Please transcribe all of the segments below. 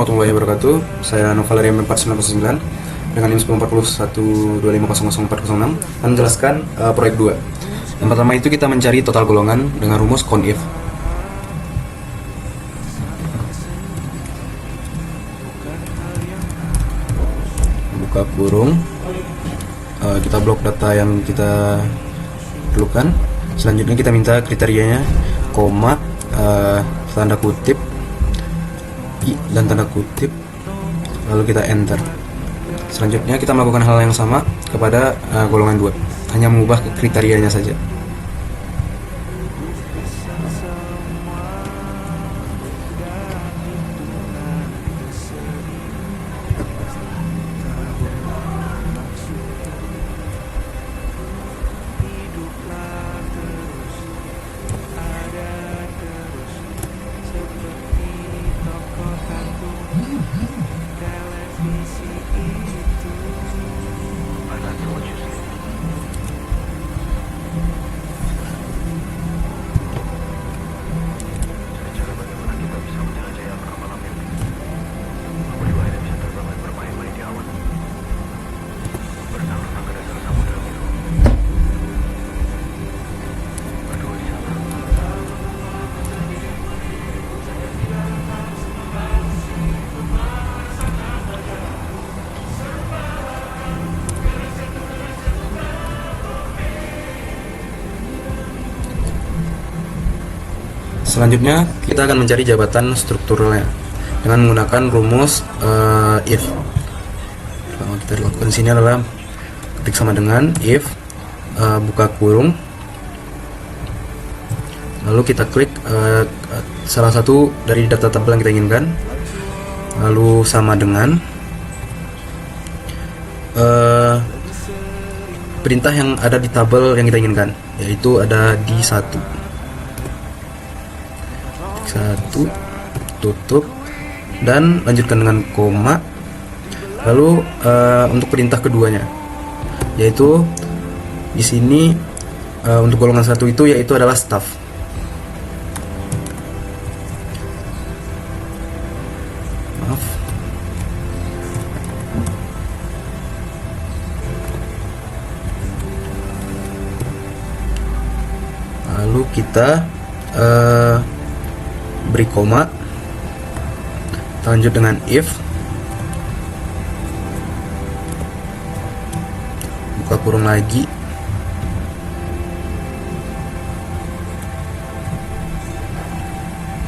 warahmatullahi wabarakatuh. Saya Novaleria M499 dengan NIM 104125000406 dan menjelaskan proyek 2. Yang pertama itu kita mencari total golongan dengan rumus CONIF. Buka kurung, kita blok data yang kita perlukan. Selanjutnya kita minta kriterianya, koma, tanda kutip, dan tanda kutip, lalu kita enter. Selanjutnya kita melakukan hal yang sama kepada golongan 2, hanya mengubah kriterianya saja. Selanjutnya kita akan mencari jabatan strukturalnya dengan menggunakan rumus if. Yang kita lakukan di sini adalah ketik sama dengan if, buka kurung, lalu kita klik salah satu dari data tabel yang kita inginkan, lalu sama dengan perintah yang ada di tabel yang kita inginkan, yaitu ada di 1, tutup, dan lanjutkan dengan koma. Lalu untuk perintah keduanya, yaitu di sini untuk golongan 1 itu yaitu adalah staff. Maaf. Lalu kita beri koma, lanjut dengan if, buka kurung lagi,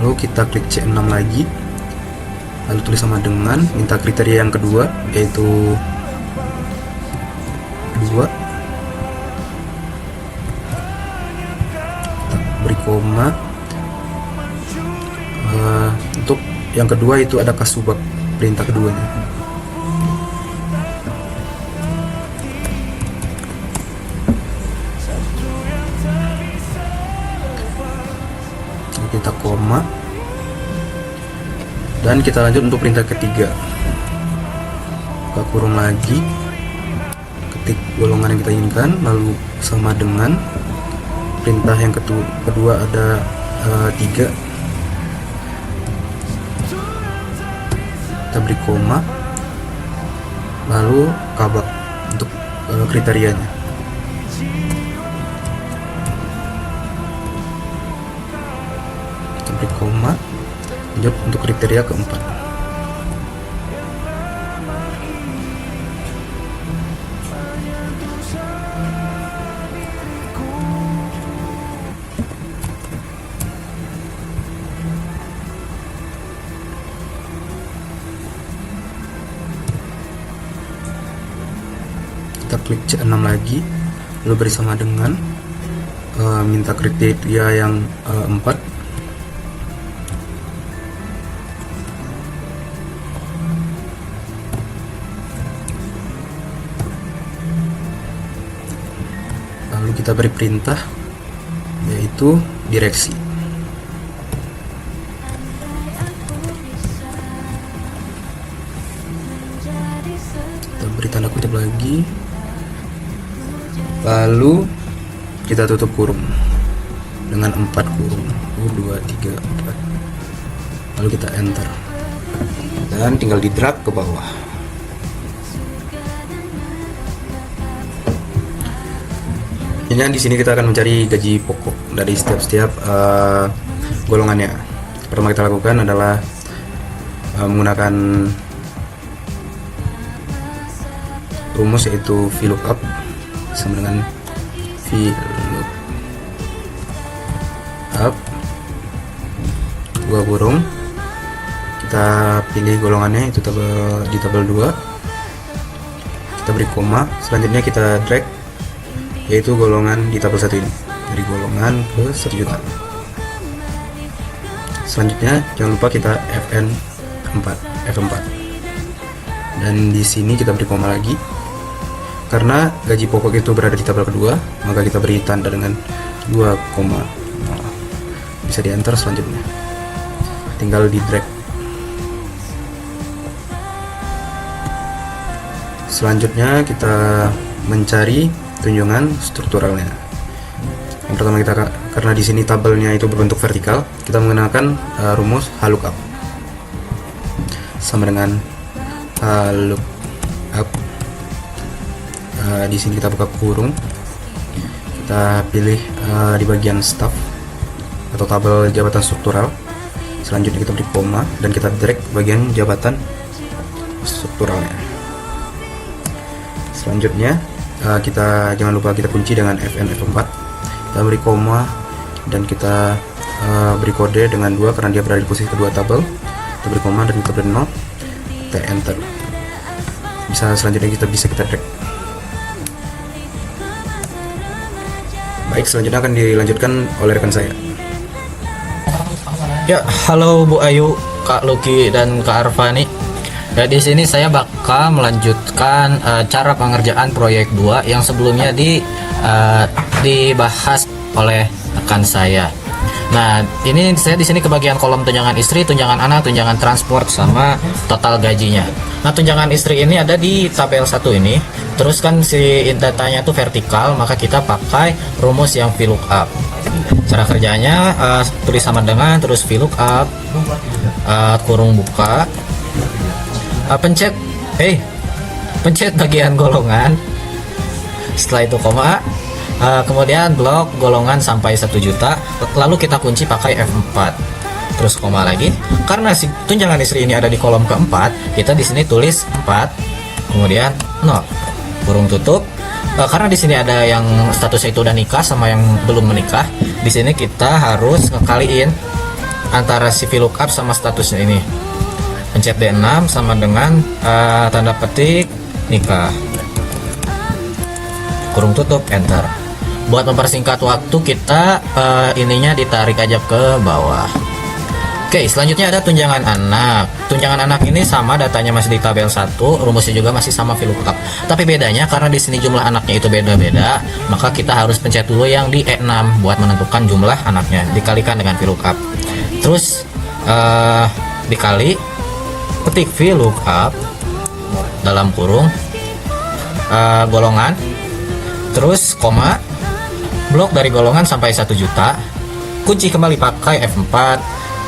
lalu kita klik C6 lagi, lalu tulis sama dengan, minta kriteria yang kedua yaitu 2, kita beri koma. Untuk yang kedua itu ada kasubag, perintah keduanya. Kita koma, dan kita lanjut untuk perintah ketiga. Buka kurung lagi, ketik golongan yang kita inginkan, lalu sama dengan perintah yang kedua ada 3. Kita beri koma, lalu kabak untuk kriterianya. Kita beri koma, lanjut untuk kriteria keempat. Kita klik C6 lagi, lalu beri sama dengan minta kriteria yang 4. Lalu kita beri perintah yaitu direksi. Kita beri tanda kutip lagi, lalu kita tutup kurung dengan 4 kurung, 1, 2, 3, 4, lalu kita enter. dan tinggal di drag ke bawah. Ini di sini kita akan mencari gaji pokok dari setiap golongannya. Pertama kita lakukan adalah menggunakan rumus yaitu VLOOKUP sama dengan VLOOKUP dua kurung, kita pilih golongannya itu di tabel 2, kita beri koma, selanjutnya kita drag yaitu golongan di tabel 1 ini dari golongan ke 1 juta. Selanjutnya jangan lupa kita F4 dan di sini kita beri koma lagi. Karena gaji pokok itu berada di tabel kedua, maka kita beri tanda dengan 2, bisa di enter. Selanjutnya tinggal di drag. Selanjutnya kita mencari tunjangan strukturalnya. Yang pertama karena di sini tabelnya itu berbentuk vertikal, kita menggunakan rumus VLOOKUP sama dengan VLOOKUP. Di sini kita buka kurung, kita pilih di bagian staff atau tabel jabatan struktural. Selanjutnya kita beri koma dan kita drag bagian jabatan strukturalnya. Selanjutnya kita jangan lupa kita kunci dengan F4, kita beri koma dan kita beri kode dengan 2 karena dia berada di posisi kedua tabel. Kita beri koma dan kita beri 0, kita enter. Selanjutnya kita drag. Baik, selanjutnya akan dilanjutkan oleh rekan saya. Ya, halo Bu Ayu, Kak Luki dan Kak Arfani. Ya, di sini saya bakal melanjutkan cara pengerjaan proyek 2 yang sebelumnya dibahas oleh rekan saya. Nah, ini saya di sini kebagian kolom tunjangan istri, tunjangan anak, tunjangan transport sama total gajinya. Nah, tunjangan istri ini ada di tabel 1 ini. Terus kan si datanya tuh vertikal, maka kita pakai rumus yang VLOOKUP. Cara kerjanya tulis sama dengan terus VLOOKUP kurung buka, pencet bagian golongan, setelah itu koma, kemudian blok golongan sampai 1 juta, lalu kita kunci pakai F4 terus koma lagi. Karena si tunjangan istri ini ada di kolom keempat, kita di sini tulis 4 kemudian 0 kurung tutup. Karena di sini ada yang statusnya itu udah nikah sama yang belum menikah, di sini kita harus ngekaliin antara si VLOOKUP sama statusnya ini. Pencet D6 sama dengan tanda petik nikah, kurung tutup, enter. Buat mempersingkat waktu kita ininya ditarik aja ke bawah. Oke, selanjutnya ada tunjangan anak. Tunjangan anak ini sama, datanya masih di tabel 1, rumusnya juga masih sama VLOOKUP. Tapi bedanya karena di sini jumlah anaknya itu beda-beda, maka kita harus pencet dulu yang di E6 buat menentukan jumlah anaknya, dikalikan dengan VLOOKUP. Terus dikali, ketik VLOOKUP dalam kurung golongan, terus koma, blok dari golongan sampai 1 juta, kunci kembali pakai F4.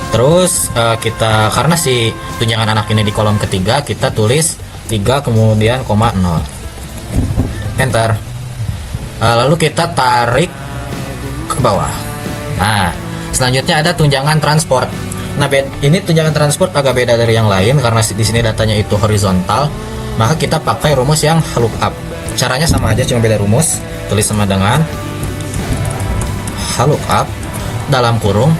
Terus kita karena si tunjangan anak ini di kolom ketiga, kita tulis 3 kemudian koma 0, enter. Lalu kita tarik ke bawah. Nah, selanjutnya ada tunjangan transport. Nah, ini tunjangan transport agak beda dari yang lain karena di sini datanya itu horizontal, maka kita pakai rumus yang VLOOKUP. Caranya sama aja, cuma beda rumus. Tulis sama dengan VLOOKUP dalam kurung.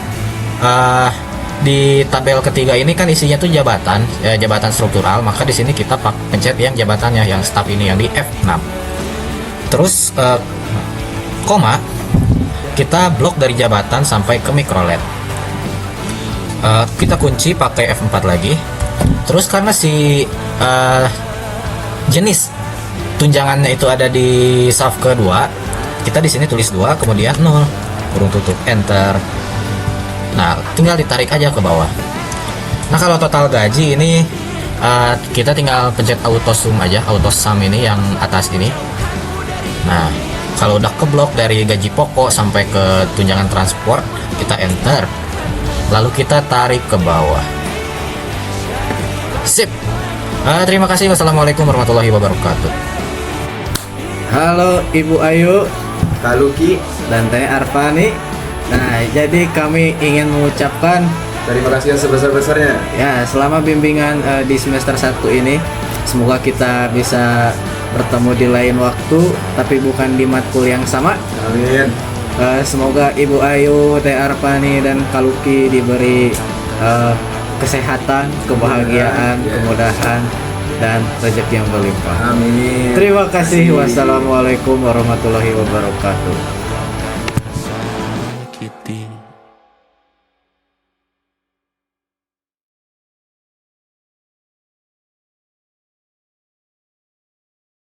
Di tabel ketiga ini kan isinya tuh jabatan, jabatan struktural, maka di sini kita pencet yang jabatannya, yang staff ini yang di F6. Terus koma, kita blok dari jabatan sampai ke mikrolet. Kita kunci pakai F4 lagi. Terus karena si jenis tunjangannya itu ada di saf kedua, kita di sini tulis 2 kemudian 0 kurung tutup, enter. Nah, tinggal ditarik aja ke bawah. Nah, kalau total gaji ini kita tinggal pencet auto sum aja, auto sum ini yang atas ini. Nah, kalau udah keblok dari gaji pokok sampai ke tunjangan transport, kita enter. Lalu kita tarik ke bawah. Sip. Terima kasih. Wassalamualaikum warahmatullahi wabarakatuh. Halo Ibu Ayu Kak Luki, dan Teh Arfani. Nah, jadi kami ingin mengucapkan terima kasih yang sebesar-besarnya. ya selama bimbingan di semester 1 ini, semoga kita bisa bertemu di lain waktu tapi bukan di matkul yang sama. Amin. Semoga Ibu Ayu, Teh Arfani dan Kak Luki diberi kesehatan, kebahagiaan, Ya. kemudahan dan rezeki yang berlimpah. Amin. Terima kasih. Wassalamualaikum warahmatullahi wabarakatuh.